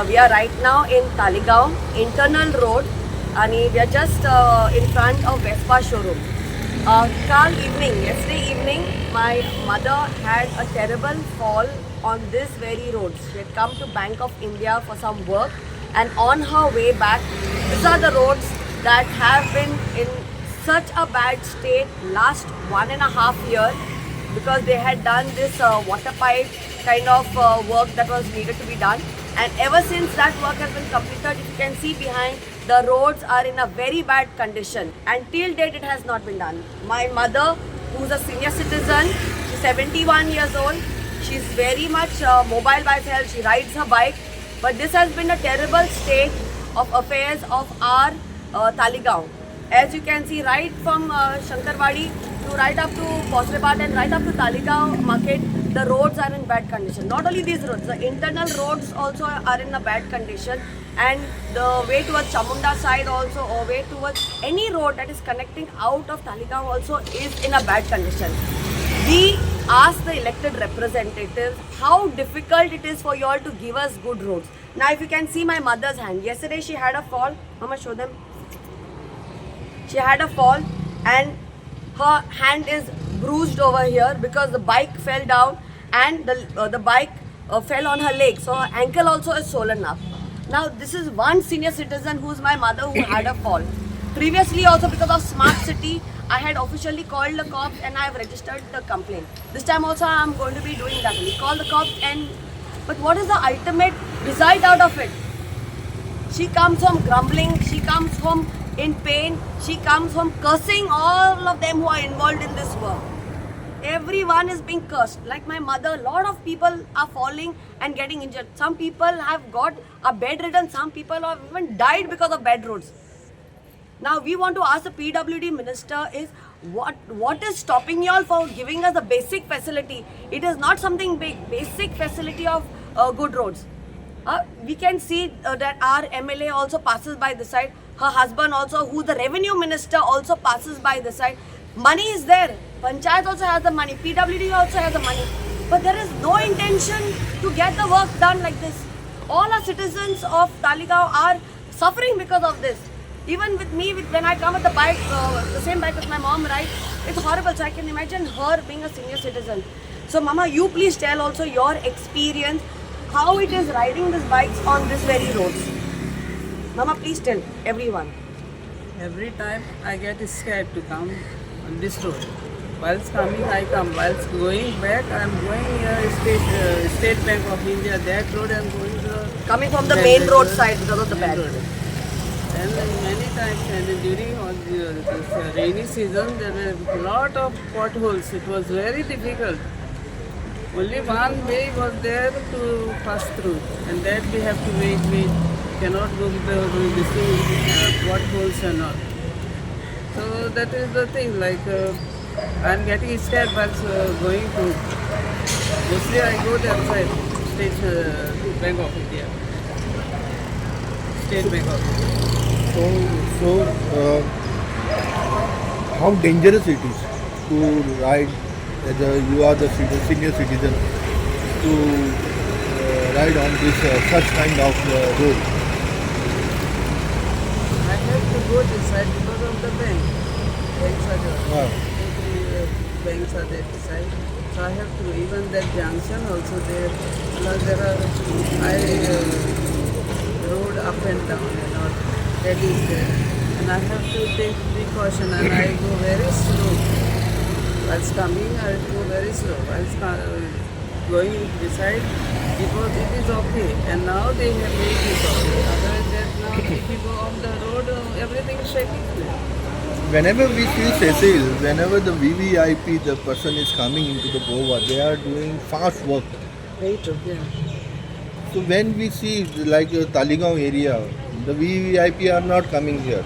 We are right now in Talegaon, internal road, and we are just in front of Vespa showroom. Yesterday evening, my mother had a terrible fall on this very road. She had come to Bank of India for some work, and on her way back, these are the roads that have been in such a bad state last 1.5 years because they had done this water pipe kind of work that was needed to be done, and ever since that work has been completed, if you can see behind, the roads are in a very bad condition, and till date it has not been done. My mother, who's a senior citizen, she's 71 years old, she's very much mobile by herself, she rides her bike, but this has been a terrible state of affairs of our Talegaon. As you can see, right from Shankarwadi to right up to Posrepat and right up to Talegaon market, the roads are in bad condition. Not only these roads, the internal roads also are in a bad condition, and the way towards Chamunda side also, or way towards any road that is connecting out of Talegaon also is in a bad condition. We ask the elected representatives how difficult it is for you all to give us good roads. Now if you can see my mother's hand, yesterday she had a fall. Mama, show them. She had a fall and her hand is bruised over here because the bike fell down and the bike fell on her leg. So her ankle also is swollen up. Now this is one senior citizen who is my mother who had a fall. Previously also because of Smart City, I had officially called the cops and I have registered the complaint. This time also I am going to be doing that. We call the cops but what is the ultimate result out of it? She comes home grumbling, she comes home in pain, she comes home cursing all of them who are involved in this work. Everyone is being cursed. Like my mother, a lot of people are falling and getting injured. Some people have got a bedridden, some people have even died because of bad roads. Now we want to ask the PWD minister is what is stopping you all for giving us a basic facility? It is not something big, basic facility of good roads. We can see that our MLA also passes by this side. Her husband also, who's the revenue minister, also passes by this side. Money is there. Panchayat also has the money. PWD also has the money. But there is no intention to get the work done like this. All our citizens of Talegaon are suffering because of this. Even with me, when I come with the bike, the same bike with my mom, right? It's horrible. So I can imagine her being a senior citizen. So Mama, you please tell also your experience, how it is riding these bikes on this very roads. Mama, please tell everyone. Every time I get scared to come on this road. Whilst coming, I come. Whilst going back, I am going State Bank of India. That road I am going to. Coming from the main road side because of the bad road. And many times, and during all this rainy season, there were a lot of potholes. It was very difficult. Only one way was there to pass through, and that we have to wait. We cannot go with the potholes and all. So that is the thing. Like I am getting scared while going to. Mostly I go there outside State Bank of India. State Bank of India. So, how dangerous it is to ride, as you are the senior citizen, to ride on this such kind of road? I have to go this side because of the bank. Banks are there. Banks are there this side. So I have to, even that junction also there. Plus there are high road up and down and all. That is there. And I have to take precaution and I go very slow. Whilst coming, I go very slow. Whilst going beside, it is okay. And now they have made it okay. Otherwise, that now if you go on the road, everything is shaking. Whenever we see Cecil, whenever the VVIP, the person is coming into the Goa, they are doing fast work. Very true, yeah. So when we see like Talegaon area, the VVIP are not coming here.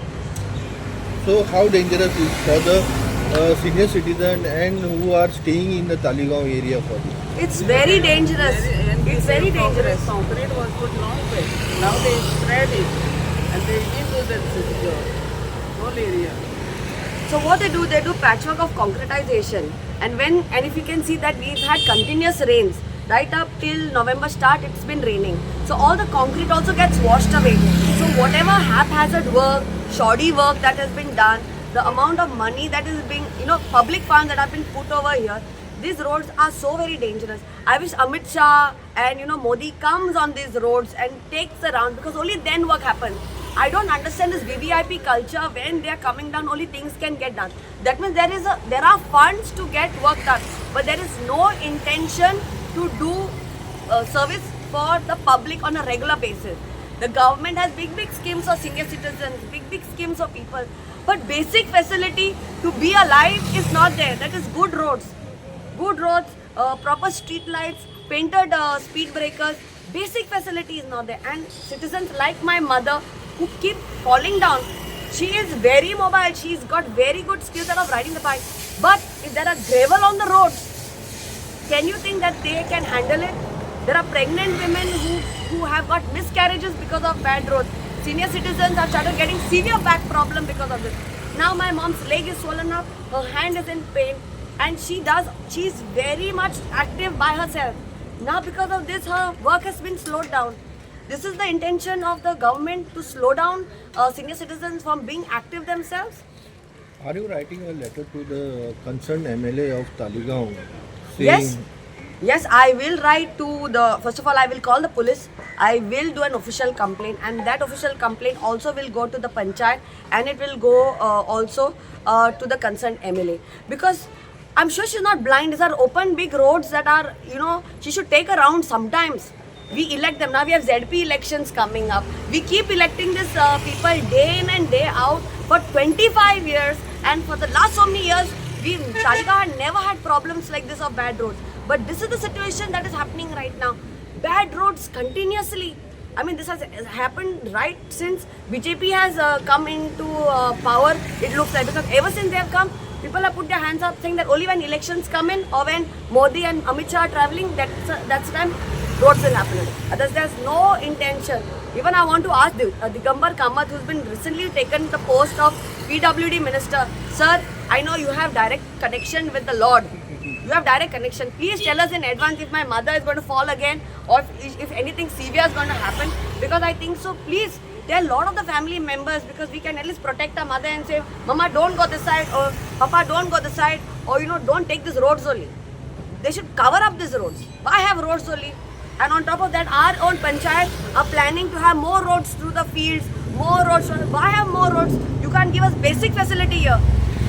So how dangerous is for the senior citizen and who are staying in the Talegaon area for this? It's very dangerous. It's very dangerous. Concrete was put long back. Now they spread it and they into the whole area. So what they do patchwork of concretization. And if you can see that we've had continuous rains. right up till November start, it's been raining. So all the concrete also gets washed away. So whatever haphazard work, shoddy work that has been done, the amount of money that is being, public funds that have been put over here, these roads are so very dangerous. I wish Amit Shah and Modi comes on these roads and takes around, because only then work happens. I don't understand this VVIP culture. When they are coming down, only things can get done. That means there are funds to get work done, but there is no intention to do service for the public on a regular basis. The government has big schemes for senior citizens, big schemes for people, but basic facility to be alive is not there. That is good roads, proper street lights, painted speed breakers. Basic facility is not there, and citizens like my mother who keep falling down. She is very mobile. She's got very good skills of riding the bike. But if there are gravel on the road, can you think that they can handle it? There are pregnant women who have got miscarriages because of bad roads. Senior citizens have started getting severe back problem because of this. Now my mom's leg is swollen up, her hand is in pain, and she's very much active by herself. Now because of this, her work has been slowed down. This is the intention of the government, to slow down senior citizens from being active themselves. Are you writing a letter to the concerned MLA of Talegaon saying Yes, I will write to first of all, I will call the police. I will do an official complaint, and that official complaint also will go to the panchayat, and it will go also to the concerned MLA. Because I'm sure she's not blind. These are open big roads that are, she should take around sometimes. We elect them. Now we have ZP elections coming up. We keep electing these people day in and day out for 25 years, and for the last so many years, Talegaon had never had problems like this of bad roads. But this is the situation that is happening right now. Bad roads continuously. I mean, this has happened right since BJP has come into power, it looks like. Because ever since they have come, people have put their hands up saying that only when elections come in, or when Modi and Amit Shah are traveling, that's the time roads will happen. Others, there's no intention. Even I want to ask Digambar Kamath, who's been recently taken the post of PWD Minister. Sir, I know you have direct connection with the Lord. You have direct connection. Please tell us in advance if my mother is going to fall again, or if anything severe is going to happen. Because I think so, please tell a lot of the family members, because we can at least protect our mother and say, Mama, don't go this side, or Papa, don't go this side, or don't take these roads only. They should cover up these roads. Why have roads only? And on top of that, our own panchayat are planning to have more roads through the fields, more roads. Why have more roads? You can't give us basic facility here.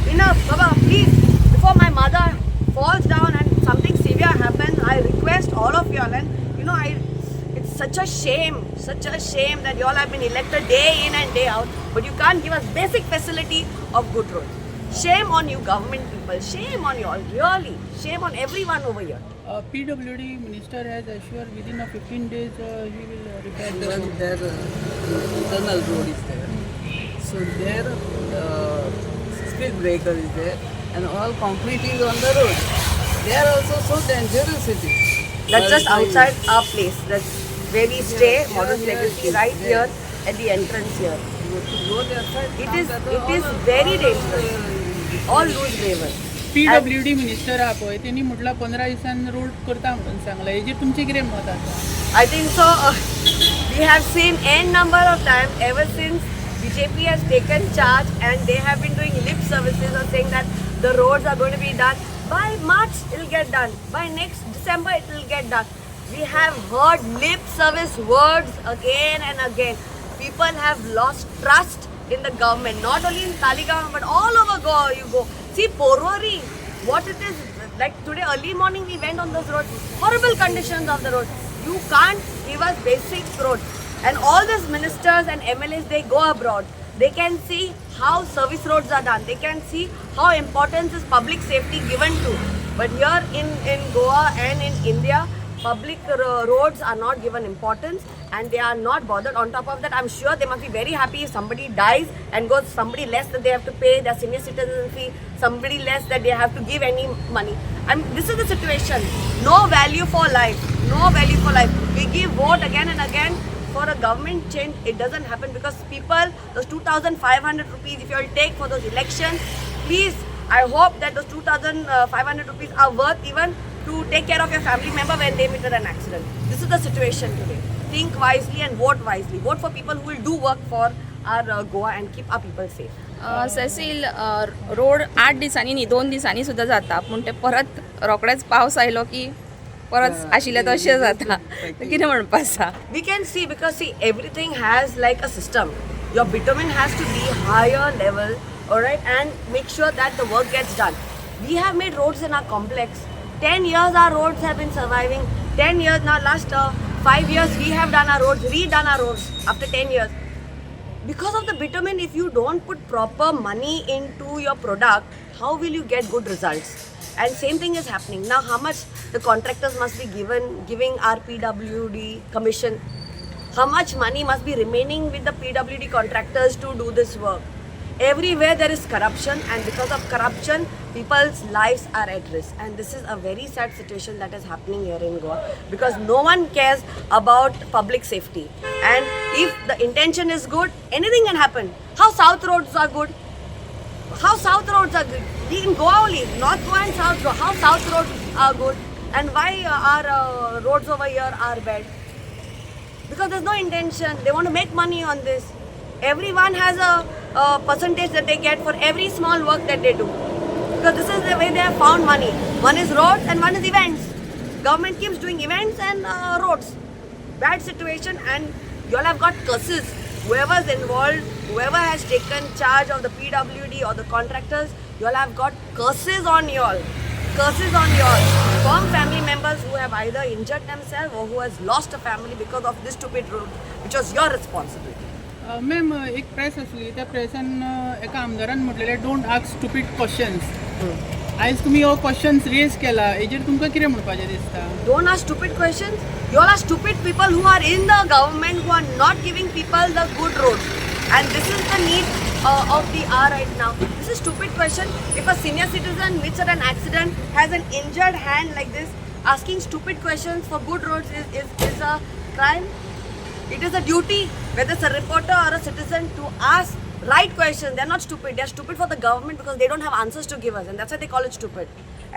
Enough, Baba, please. Before my mother falls down and something severe happens, I request all of y'all, and it's such a shame that y'all have been elected day in and day out, but you can't give us basic facility of good roads. Shame on you government people, shame on you all, really, shame on everyone over here. PWD minister has assured within 15 days he will repair the Even road. their internal road is there. So their speed breaker is there, and all concrete is on the road. They are also so dangerous it is. That's just While outside our place. That's where we stay, yeah, Modern yeah, Legacy, yes, right yes. here at the entrance here. to go their side, It come is- that it all is are- very all are, dangerous. All lose gravel. PWD minister आहा पळय त्यांनी म्हटलं 15 दिवसांन road करता म्हणून सांगला हेजेर तुमचें कितें मत आसा? I think so. We have seen n number of times ever since BJP has taken charge, and they have been doing lip services of saying that the roads are going to be done. By March, it will get done. By next December, it will get done. We have heard lip service words again and again. People have lost trust in the government, not only in Talegaon, but all over Goa you go. See, Porvorim, what it is, like today early morning we went on those roads, horrible conditions of the road. You can't give us basic roads. And all these ministers and MLAs, they go abroad. They can see how service roads are done. They can see how importance is public safety given to. But here in Goa and in India, public roads are not given importance, and they are not bothered. On top of that, I'm sure they must be very happy if somebody dies and goes somebody less that they have to pay their senior citizen fee, somebody less that they have to give any money. And this is the situation. No value for life. No value for life. We give vote again and again for a government change. It doesn't happen because people, those 2,500 rupees, if you all take for those elections, please, I hope that those 2,500 rupees are worth even to take care of your family member when they meet with an accident. This is the situation today. Think wisely and vote wisely. Vote for people who will do work for our Goa and keep our people safe. Cecil road 8 दिसांनी न्ही 2 दिसांनी सुद्दां जाता पूण ते परत रोखडेच पावस आयलो की परत आशिल्ले तशें जाता कितें म्हणपा आसा We can see, because see, everything has like a system. Your bitumen has to be higher level, alright, and make sure that the work gets done. We have made roads in our complex. 10 years our roads have been surviving. 10 years now, last 5 years we have done our roads, redone our roads after 10 years. Because of the bitumen, if you don't put proper money into your product, how will you get good results? And same thing is happening. Now how much the contractors must be giving our PWD commission? How much money must be remaining with the PWD contractors to do this work? Everywhere there is corruption, and because of corruption, people's lives are at risk. And this is a very sad situation that is happening here in Goa, because no one cares about public safety. And if the intention is good, anything can happen. How South roads are good? How South roads are good? In Goa only, North Goa and South Goa. How South roads are good? And why our roads over here are bad? Because there's no intention. They want to make money on this. Everyone has a percentage that they get for every small work that they do. Because this is the way they have found money. One is roads and one is events. Government keeps doing events and roads. Bad situation, and you all have got curses. Whoever's involved, whoever has taken charge of the PWD or the contractors, you all have got curses on you all. Curses on you all. From family members who have either injured themselves or who has lost a family because of this stupid road, which was your responsibility. Ma'am एक press आसली त्या प्रेसान एका आमदारान म्हटलेलें don't ask stupid questions आयज तुमी हो questions raise केला हेजेर तुमकां कितें म्हणपाचें दिसता Don't ask stupid questions. You all are stupid people who are in the government who are not giving people the good roads. And this is the need of the hour right now. This is stupid question. If a senior citizen meets at an accident, has an injured hand like this, asking stupid questions for good roads is a crime. It is a duty, whether it's a reporter or a citizen, to ask right questions. They're not stupid. They're stupid for the government because they don't have answers to give us, and that's why they call it stupid.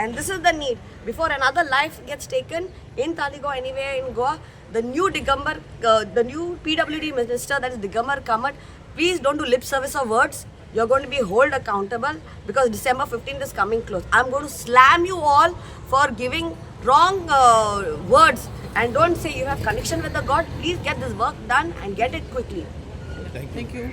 And this is the need. Before another life gets taken in Taligaon, anywhere in Goa, the new PWD minister, that is Digambar Kamat, please don't do lip service or words. You're going to be held accountable because December 15th is coming close. I'm going to slam you all for giving wrong words. And don't say you have connection with the God. Please get this work done and get it quickly. Thank you.